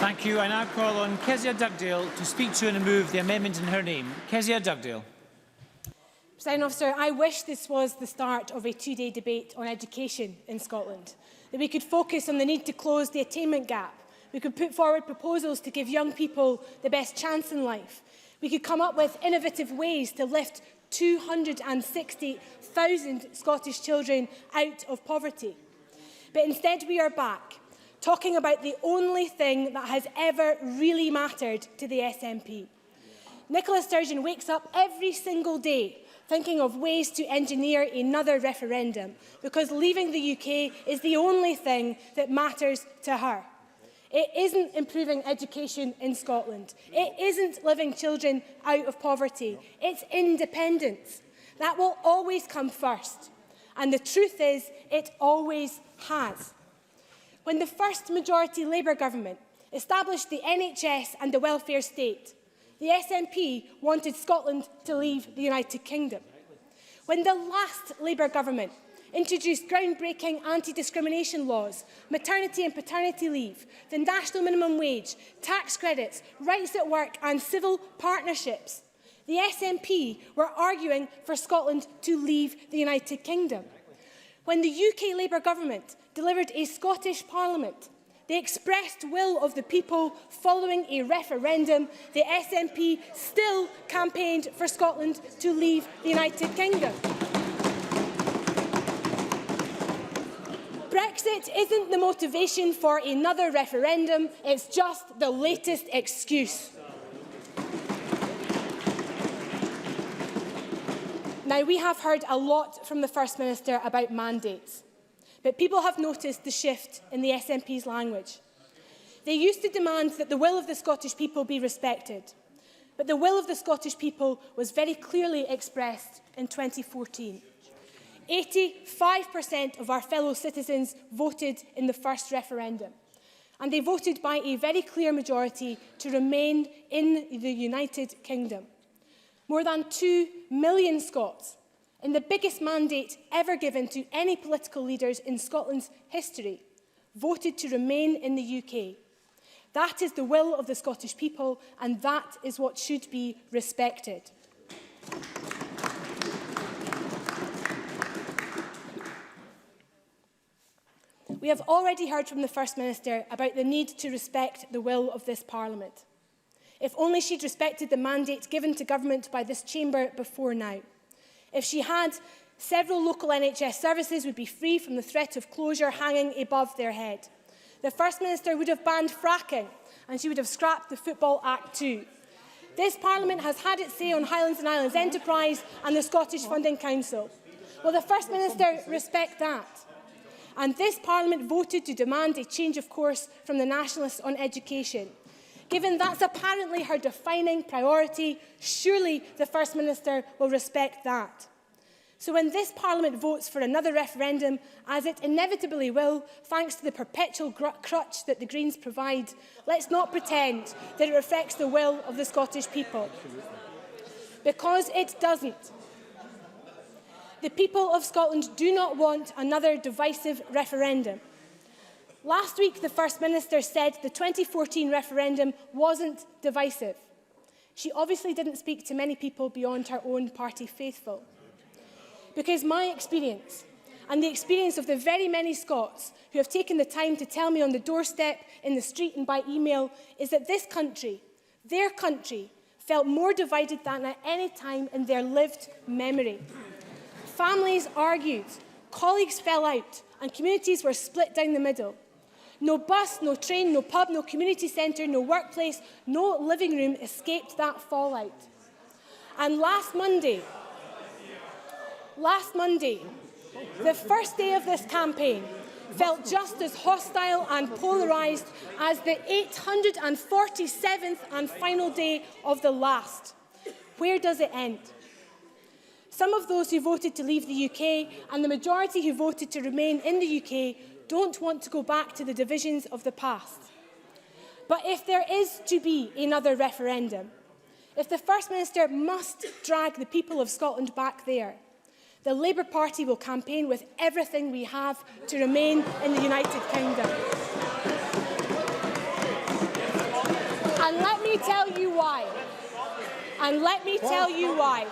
Thank you. I now call on Kezia Dougdale to speak to and move the amendment in her name. Kezia Dougdale. Presiding Officer, I wish this was the start of a two-day debate on education in Scotland, that we could focus on the need to close the attainment gap. We could put forward proposals to give young people the best chance in life. We could come up with innovative ways to lift 260,000 Scottish children out of poverty. But instead we are back, talking about the only thing that has ever really mattered to the SNP. Nicola Sturgeon wakes up every single day thinking of ways to engineer another referendum, because leaving the UK is the only thing that matters to her. It isn't improving education in Scotland. It isn't living children out of poverty. It's independence. That will always come first. And the truth is, it always has. When the first majority Labour government established the NHS and the welfare state, the SNP wanted Scotland to leave the United Kingdom. When the last Labour government introduced groundbreaking anti-discrimination laws, maternity and paternity leave, the national minimum wage, tax credits, rights at work and civil partnerships, the SNP were arguing for Scotland to leave the United Kingdom. When the UK Labour government delivered a Scottish Parliament, the expressed will of the people following a referendum, the SNP still campaigned for Scotland to leave the United Kingdom. Brexit isn't the motivation for another referendum, it's just the latest excuse. Now, we have heard a lot from the First Minister about mandates, but people have noticed the shift in the SNP's language. They used to demand that the will of the Scottish people be respected, but the will of the Scottish people was very clearly expressed in 2014. 85% of our fellow citizens voted in the first referendum, and they voted by a very clear majority to remain in the United Kingdom. More than 2 million Scots, in the biggest mandate ever given to any political leaders in Scotland's history, voted to remain in the UK. That is the will of the Scottish people, and that is what should be respected. We have already heard from the First Minister about the need to respect the will of this Parliament. If only she'd respected the mandate given to government by this chamber before now. If she had, several local NHS services would be free from the threat of closure hanging above their head. The First Minister would have banned fracking, and she would have scrapped the Football Act too. This Parliament has had its say on Highlands and Islands Enterprise and the Scottish Funding Council. Will the First Minister respect that? And this Parliament voted to demand a change of course from the Nationalists on education. Given that's apparently her defining priority, surely the First Minister will respect that. So when this Parliament votes for another referendum, as it inevitably will, thanks to the perpetual crutch that the Greens provide, let's not pretend that it reflects the will of the Scottish people. Because it doesn't. The people of Scotland do not want another divisive referendum. Last week, the First Minister said the 2014 referendum wasn't divisive. She obviously didn't speak to many people beyond her own party faithful. Because my experience, and the experience of the very many Scots who have taken the time to tell me on the doorstep, in the street and by email, is that this country, their country, felt more divided than at any time in their lived memory. Families argued, colleagues fell out, and communities were split down the middle. No bus, no train, no pub, no community centre, no workplace, no living room escaped that fallout. And last Monday, the first day of this campaign, felt just as hostile and polarised as the 847th and final day of the last. Where does it end? Some of those who voted to leave the UK and the majority who voted to remain in the UK don't want to go back to the divisions of the past. But if there is to be another referendum, if the First Minister must drag the people of Scotland back there, the Labour Party will campaign with everything we have to remain in the United Kingdom. And let me tell you why. And let me tell you why.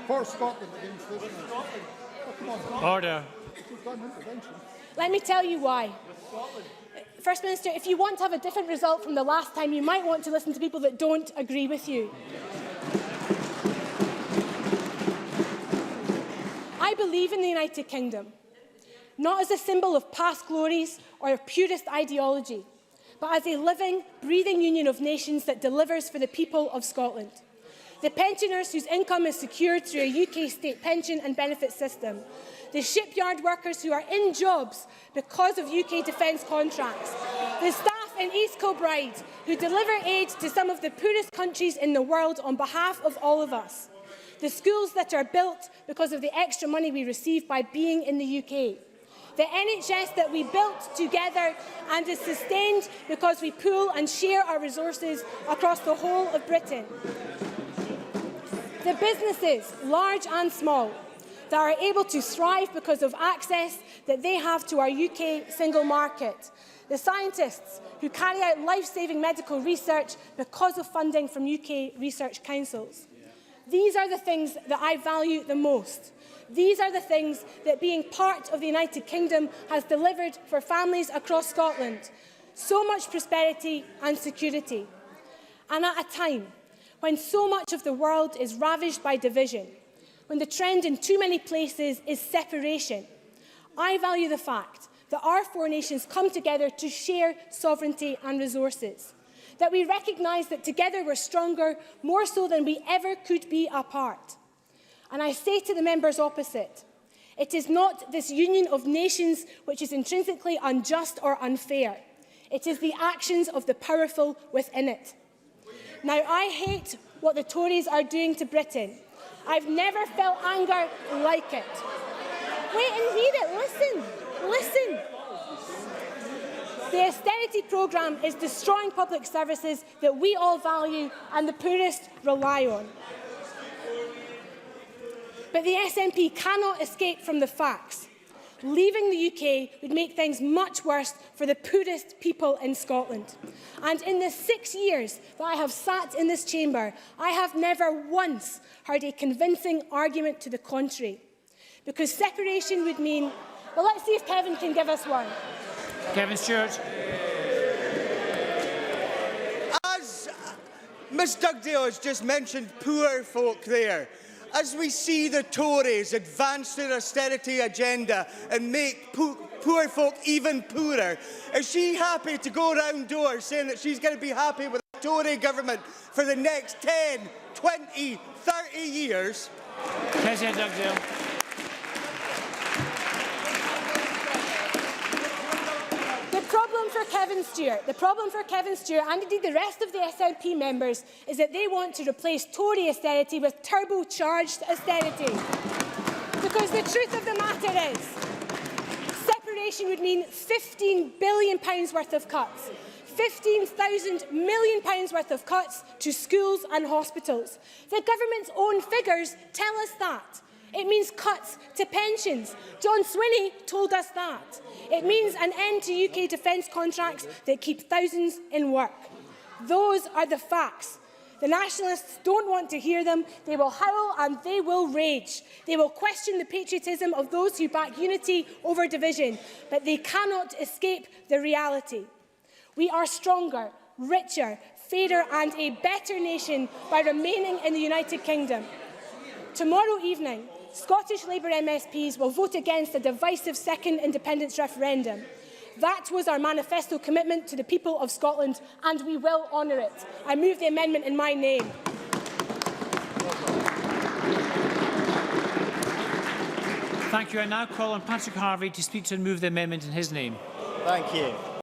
For Scotland against this nation. Oh, come on. Order. Let me tell you why. First Minister, if you want to have a different result from the last time, you might want to listen to people that don't agree with you. I believe in the United Kingdom, not as a symbol of past glories or of purist ideology, but as a living, breathing union of nations that delivers for the people of Scotland. The pensioners whose income is secured through a UK state pension and benefit system. The shipyard workers who are in jobs because of UK defence contracts. The staff in East Kilbride who deliver aid to some of the poorest countries in the world on behalf of all of us. The schools that are built because of the extra money we receive by being in the UK. The NHS that we built together and is sustained because we pool and share our resources across the whole of Britain. The businesses, large and small, that are able to thrive because of access that they have to our UK single market. The scientists who carry out life-saving medical research because of funding from UK research councils. These are the things that I value the most. These are the things that being part of the United Kingdom has delivered for families across Scotland. So much prosperity and security. And at a time when so much of the world is ravaged by division, when the trend in too many places is separation, I value the fact that our four nations come together to share sovereignty and resources. That we recognise that together we're stronger, more so than we ever could be apart. And I say to the members opposite, it is not this union of nations which is intrinsically unjust or unfair. It is the actions of the powerful within it. Now, I hate what the Tories are doing to Britain. I've never felt anger like it. Wait and hear it. Listen. Listen. The austerity programme is destroying public services that we all value and the poorest rely on. But the SNP cannot escape from the facts. Leaving the UK would make things much worse for the poorest people in Scotland. And in the 6 years that I have sat in this chamber, I have never once heard a convincing argument to the contrary. Because separation would mean... Well, let's see if Kevin can give us one. Kevin Stewart. As Ms Dougdale has just mentioned poor folk there, as we see the Tories advance their austerity agenda and make poor folk even poorer, is she happy to go round doors saying that she's going to be happy with the Tory government for the next 10, 20, 30 years? Kezia Dougdale. The problem for Kevin Stewart and indeed the rest of the SNP members is that they want to replace Tory austerity with turbocharged austerity. Because the truth of the matter is, separation would mean £15 billion worth of cuts. £15,000 million worth of cuts to schools and hospitals. The government's own figures tell us that. It means cuts to pensions. John Swinney told us that. It means an end to UK defence contracts that keep thousands in work. Those are the facts. The nationalists don't want to hear them. They will howl and they will rage. They will question the patriotism of those who back unity over division, but they cannot escape the reality. We are stronger, richer, fairer and a better nation by remaining in the United Kingdom. Tomorrow evening, Scottish Labour MSPs will vote against a divisive second independence referendum. That was our manifesto commitment to the people of Scotland, and we will honour it. I move the amendment in my name. Thank you. I now call on Patrick Harvey to speak to and move the amendment in his name. Thank you.